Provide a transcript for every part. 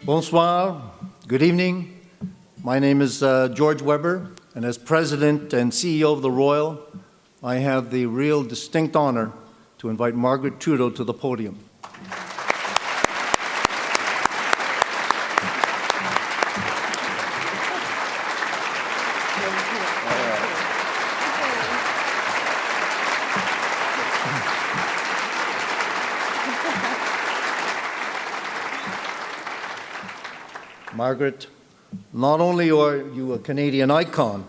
Bonsoir, good evening. My name is George Weber, and as President and CEO of the Royal, I have the real distinct honor to invite Margaret Trudeau to the podium. Margaret, not only are you a Canadian icon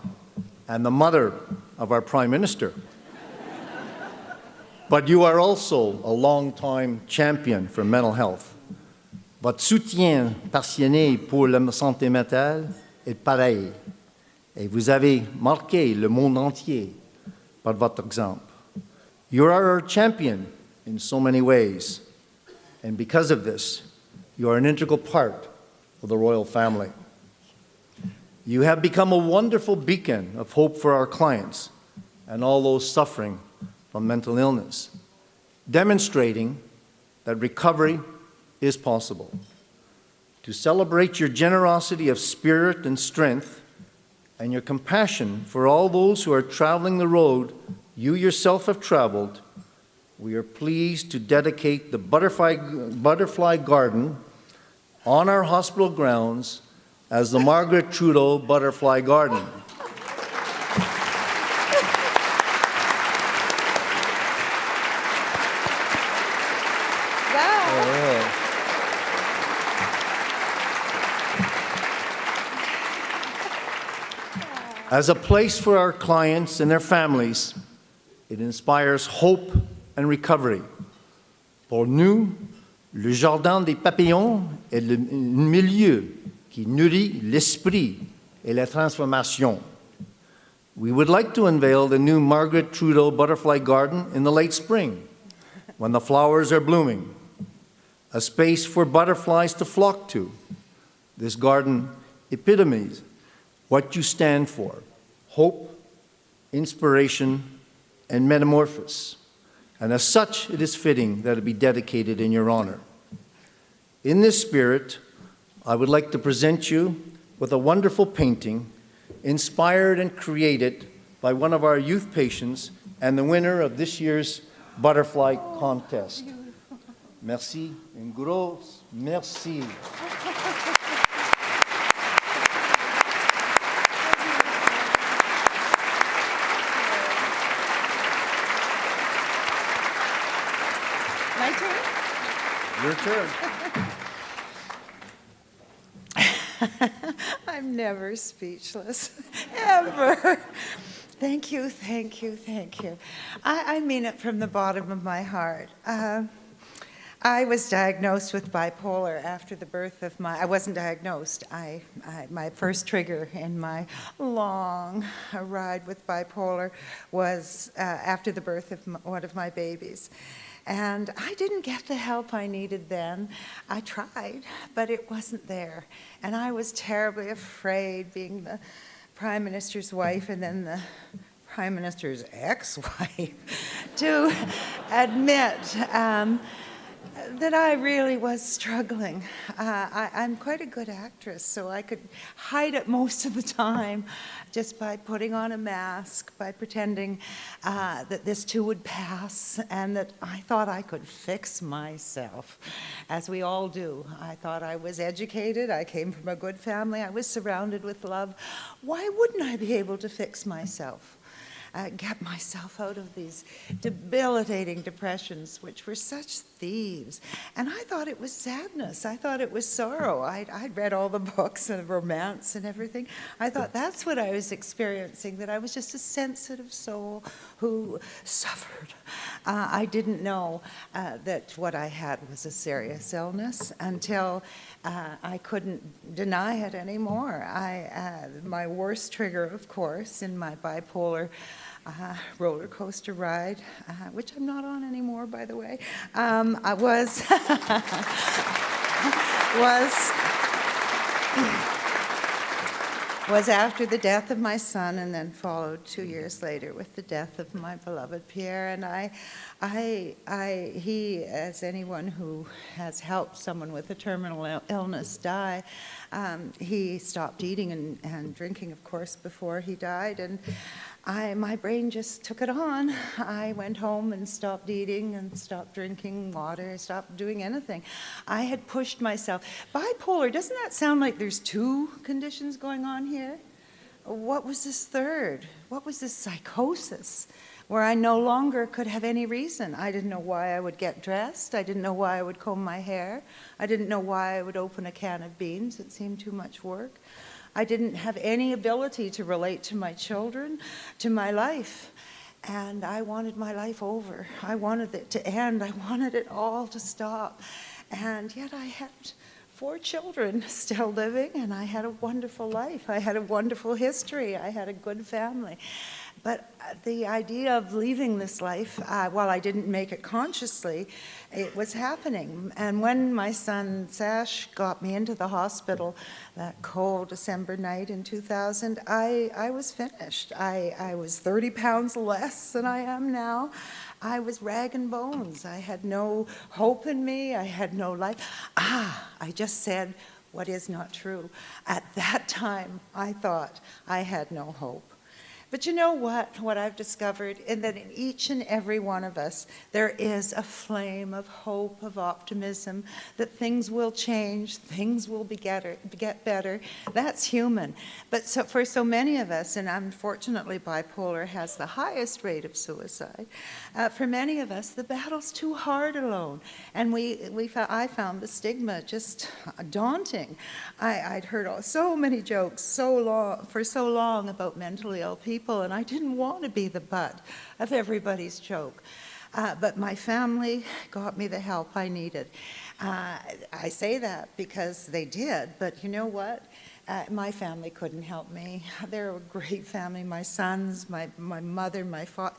and the mother of our Prime Minister, but you are also a long-time champion for mental health. Votre soutien passionné pour la santé mentale est pareil, et vous avez marqué le monde entier par votre exemple. You are our champion in so many ways, and because of this, you are an integral part of the royal family. You have become a wonderful beacon of hope for our clients and all those suffering from mental illness, demonstrating that recovery is possible. To celebrate your generosity of spirit and strength and your compassion for all those who are traveling the road you yourself have traveled, we are pleased to dedicate the Butterfly Garden on our hospital grounds as the Margaret Trudeau Butterfly Garden. Wow. As a place for our clients and their families, it inspires hope and recovery. Pour nous, le Jardin des Papillons est le milieu qui nourrit l'esprit et la transformation. We would like to unveil the new Margaret Trudeau Butterfly Garden in the late spring, when the flowers are blooming, a space for butterflies to flock to. This garden epitomizes what you stand for: hope, inspiration, and metamorphosis. And as such, it is fitting that it be dedicated in your honor. In this spirit, I would like to present you with a wonderful painting inspired and created by one of our youth patients and the winner of this year's butterfly contest. Merci, un gros merci. My turn? Your turn. I'm never speechless, ever. Thank you, thank you, thank you. I mean it from the bottom of my heart. I was diagnosed with bipolar after the birth of I wasn't diagnosed. My first trigger in my long ride with bipolar was after the birth of one of my babies. And I didn't get the help I needed then. I tried, but it wasn't there. And I was terribly afraid, being the Prime Minister's wife and then the Prime Minister's ex-wife, to admit that I really was struggling. I'm quite a good actress, so I could hide it most of the time just by putting on a mask, by pretending that this too would pass, and that I thought I could fix myself, as we all do. I thought I was educated, I came from a good family, I was surrounded with love. Why wouldn't I be able to fix myself? Get myself out of these debilitating depressions, which were such thieves. And I thought it was sadness. I thought it was sorrow. I'd read all the books and romance and everything. I thought that's what I was experiencing, that I was just a sensitive soul who suffered. I didn't know that what I had was a serious illness until I couldn't deny it anymore. My worst trigger, of course, in my bipolar roller coaster ride, which I'm not on anymore, by the way, I was was after the death of my son, and then followed 2 years later with the death of my beloved Pierre. And he, as anyone who has helped someone with a terminal illness die, he stopped eating and drinking, of course, before he died. And my brain just took it on. I went home and stopped eating and stopped drinking water, stopped doing anything. I had pushed myself. Bipolar, doesn't that sound like there's two conditions going on here? What was this third? What was this psychosis where I no longer could have any reason? I didn't know why I would get dressed. I didn't know why I would comb my hair. I didn't know why I would open a can of beans. It seemed too much work. I didn't have any ability to relate to my children, to my life. And I wanted my life over. I wanted it to end. I wanted it all to stop. And yet I had 4 children still living, and I had a wonderful life. I had a wonderful history. I had a good family. But the idea of leaving this life, while I didn't make it consciously, it was happening. And when my son Sash got me into the hospital that cold December night in 2000, I was finished. I was 30 pounds less than I am now. I was rag and bones. I had no hope in me. I had no life. I just said what is not true. At that time, I thought I had no hope. But you know what I've discovered? In that in each and every one of us, there is a flame of hope, of optimism, that things will change, things will get better. That's human. But for so many of us, and unfortunately bipolar has the highest rate of suicide, for many of us, the battle's too hard alone. And I found the stigma just daunting. I'd heard so many jokes for so long about mentally ill people, and I didn't want to be the butt of everybody's joke. But my family got me the help I needed. I say that because they did, but you know what? My family couldn't help me. They're a great family. My sons, my mother, my father,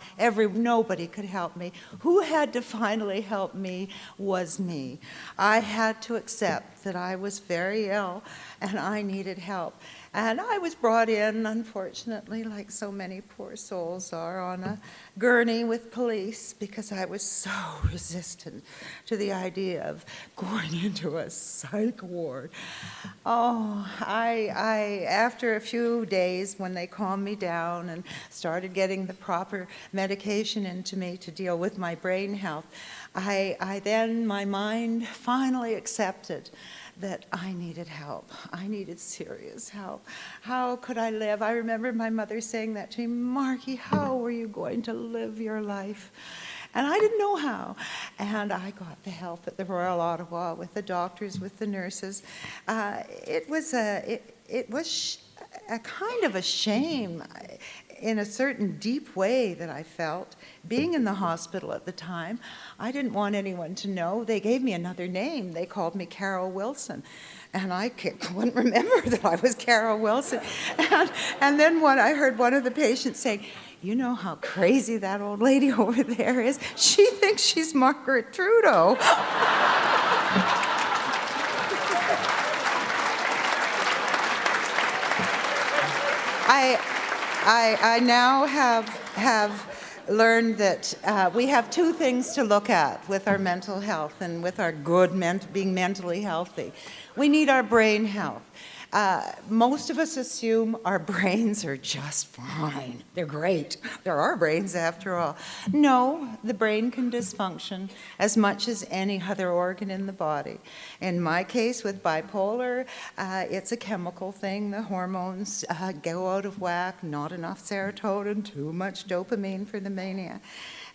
nobody could help me. Who had to finally help me was me. I had to accept that I was very ill and I needed help. And I was brought in, unfortunately, like so many poor souls are, on a gurney with police because I was so resistant to the idea of going into a psych ward. Oh, after a few days, when they calmed me down and started getting the proper medication into me to deal with my brain health, my mind finally accepted that I needed help. I needed serious help. How could I live? I remember my mother saying that to me, Margie, how are you going to live your life? And I didn't know how. And I got the help at the Royal Ottawa with the doctors, with the nurses. It was a kind of a shame in a certain deep way that I felt. Being in the hospital at the time, I didn't want anyone to know. They gave me another name. They called me Carol Wilson. And I couldn't remember that I was Carol Wilson. And then I heard one of the patients saying, you know how crazy that old lady over there is? She thinks she's Margaret Trudeau. I now have learned that we have 2 things to look at with our mental health and with our being mentally healthy. We need our brain health. Most of us assume our brains are just fine. They're great. They're our brains, after all. No, the brain can dysfunction as much as any other organ in the body. In my case, with bipolar, it's a chemical thing. The hormones go out of whack, not enough serotonin, too much dopamine for the mania.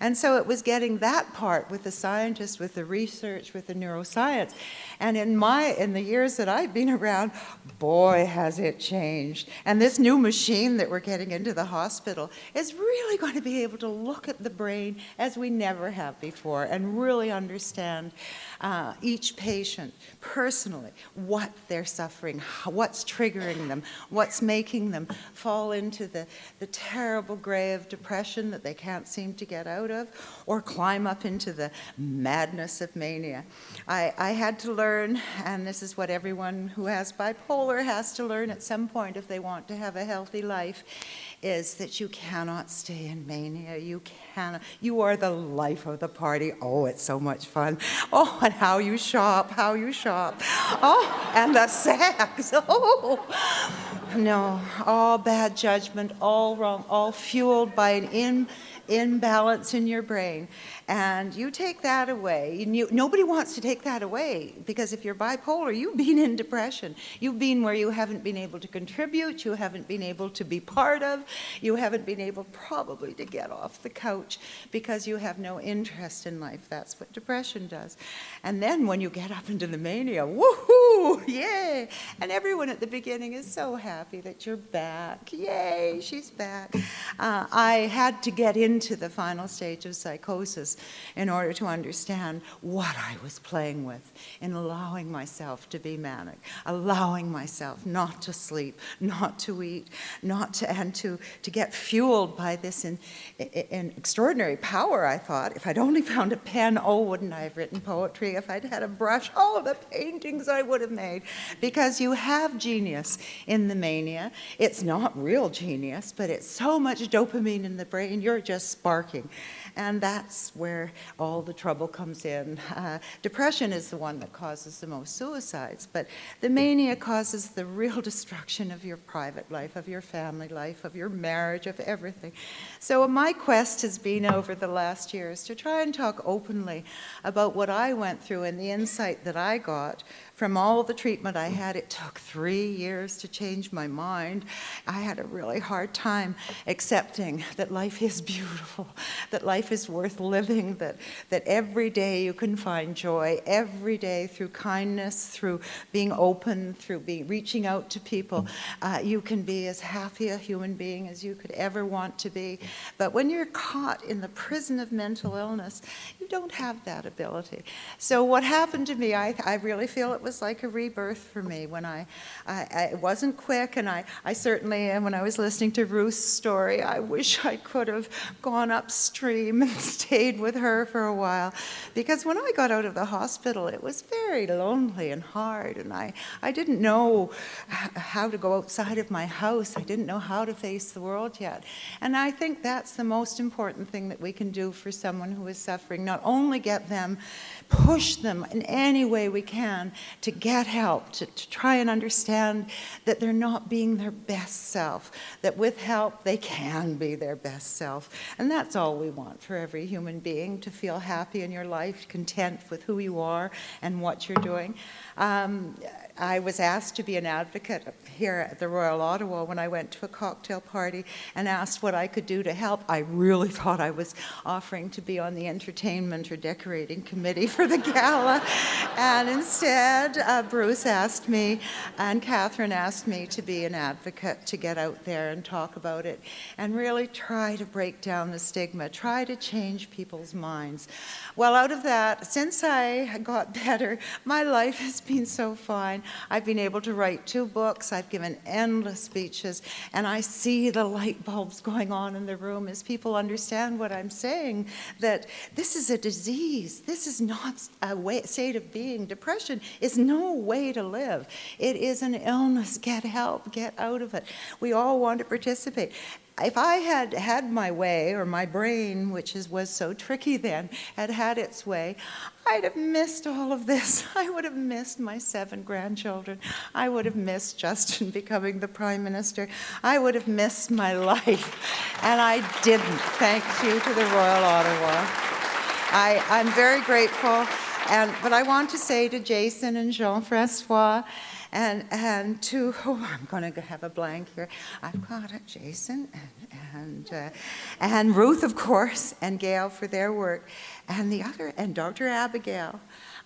And so it was getting that part with the scientists, with the research, with the neuroscience. And in the years that I've been around, boy, has it changed. And this new machine that we're getting into the hospital is really going to be able to look at the brain as we never have before and really understand each patient personally, what they're suffering, what's triggering them, what's making them fall into the terrible grave of depression that they can't seem to get out out of or climb up into the madness of mania. I had to learn, and this is what everyone who has bipolar has to learn at some point if they want to have a healthy life, is that you cannot stay in mania. You cannot. You are the life of the party. Oh, it's so much fun. Oh, and how you shop, how you shop. Oh, and the sex. Oh, no, all bad judgment, all wrong, all fueled by an imbalance in your brain. And you take that away. Nobody wants to take that away, because if you're bipolar, you've been in depression. You've been where you haven't been able to contribute, you haven't been able to be part of, you haven't been able probably to get off the couch because you have no interest in life. That's what depression does. And then when you get up into the mania, woohoo, yay! And everyone at the beginning is so happy that you're back. Yay, she's back. I had to get into the final stage of psychosis in order to understand what I was playing with in allowing myself to be manic, allowing myself not to sleep, not to eat, and to get fueled by this in extraordinary power, I thought. If I'd only found a pen, oh, wouldn't I have written poetry? If I'd had a brush, oh, the paintings I would have made. Because you have genius in the mania. It's not real genius, but it's so much dopamine in the brain, you're just sparking. And that's where all the trouble comes in. Depression is the one that causes the most suicides, but the mania causes the real destruction of your private life, of your family life, of your marriage, of everything. So my quest has been over the last years to try and talk openly about what I went through and the insight that I got from all the treatment I had. It took 3 years to change my mind. I had a really hard time accepting that life is beautiful, that life is worth living, that every day you can find joy, every day through kindness, through being open, through reaching out to people. You can be as happy a human being as you could ever want to be. But when you're caught in the prison of mental illness, you don't have that ability. So what happened to me, I really feel it was like a rebirth for me when it wasn't quick, and I certainly, when I was listening to Ruth's story, I wish I could have gone upstream and stayed with her for a while, because when I got out of the hospital, it was very lonely and hard, and I didn't know how to go outside of my house. I didn't know how to face the world yet. And I think that's the most important thing that we can do for someone who is suffering, not only get them, push them in any way we can to get help, to try and understand that they're not being their best self, that with help they can be their best self. And that's all we want for every human being, to feel happy in your life, content with who you are and what you're doing. I was asked to be an advocate here at the Royal Ottawa when I went to a cocktail party and asked what I could do to help. I really thought I was offering to be on the entertainment or decorating committee for the gala. And instead, Bruce asked me and Catherine asked me to be an advocate, to get out there and talk about it and really try to break down the stigma, try to change people's minds. Well, out of that, since I got better, my life has been so fine. I've been able to write 2 books, I've given endless speeches, and I see the light bulbs going on in the room as people understand what I'm saying, that this is a disease. This is not a state of being. Depression is no way to live. It is an illness. Get help, get out of it. We all want to participate. If I had had my way, or my brain, which was so tricky then, had its way, I'd have missed all of this. I would have missed my 7 grandchildren. I would have missed Justin becoming the Prime Minister. I would have missed my life. And I didn't, thanks you to the Royal Ottawa. I'm very grateful. But I want to say to Jason and Jean-Francois, and to, I'm going to have a blank here. I've got it, Jason and Ruth, of course, and Gail for their work, and Dr. Abigail.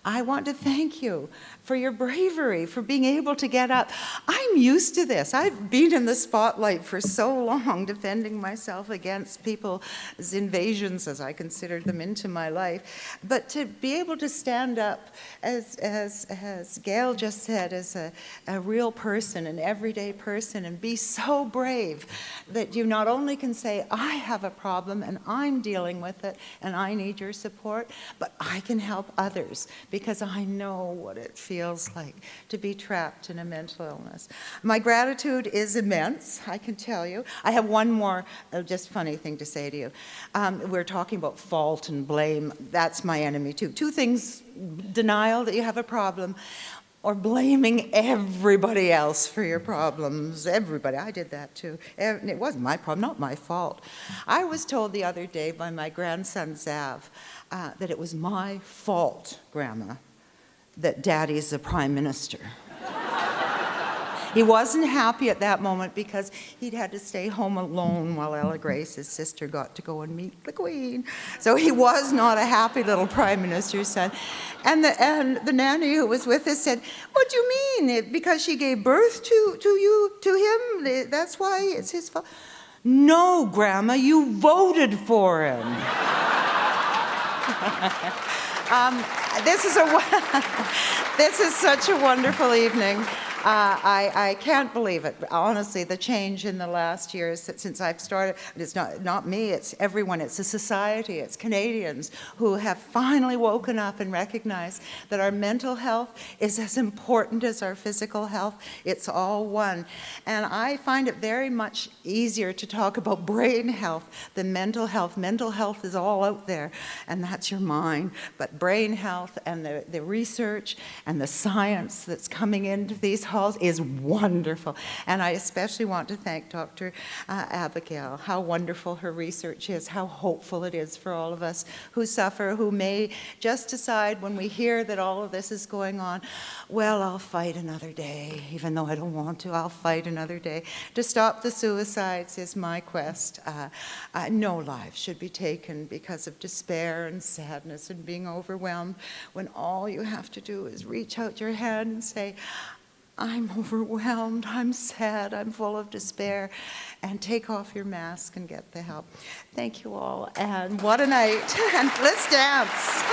I want to thank you for your bravery, for being able to get up. I'm used to this. I've been in the spotlight for so long, defending myself against people's invasions, as I considered them, into my life. But to be able to stand up, as Gail just said, as a real person, an everyday person, and be so brave that you not only can say, I have a problem and I'm dealing with it and I need your support, but I can help others because I know what it feels like to be trapped in a mental illness. My gratitude is immense, I can tell you. I have one more just funny thing to say to you. We're talking about fault and blame. That's my enemy too. Two things: denial that you have a problem, or blaming everybody else for your problems. Everybody. I did that too. It wasn't my problem, not my fault. I was told the other day by my grandson, Zav, that it was my fault, Grandma, that Daddy's the Prime Minister. He wasn't happy at that moment because he'd had to stay home alone while Ella Grace, his sister, got to go and meet the Queen. So he was not a happy little Prime Minister's son. And the nanny who was with us said, "What do you mean? Because she gave birth to him? That's why it's his fault?" "No, Grandma, you voted for him." This is such a wonderful evening. I can't believe it. Honestly, the change in the last years since I've started, it's not me, it's everyone. It's a society, it's Canadians who have finally woken up and recognized that our mental health is as important as our physical health. It's all one. And I find it very much easier to talk about brain health than mental health. Mental health is all out there, and that's your mind. But brain health and the research and the science that's coming into these halls is wonderful. And I especially want to thank Dr. Abigail, how wonderful her research is, how hopeful it is for all of us who suffer, who may just decide when we hear that all of this is going on, well, I'll fight another day, even though I don't want to, I'll fight another day. To stop the suicides is my quest. No lives should be taken because of despair and sadness and being overwhelmed, when all you have to do is reach out your hand and say, I'm overwhelmed, I'm sad, I'm full of despair, and take off your mask and get the help. Thank you all, and what a night. And let's dance.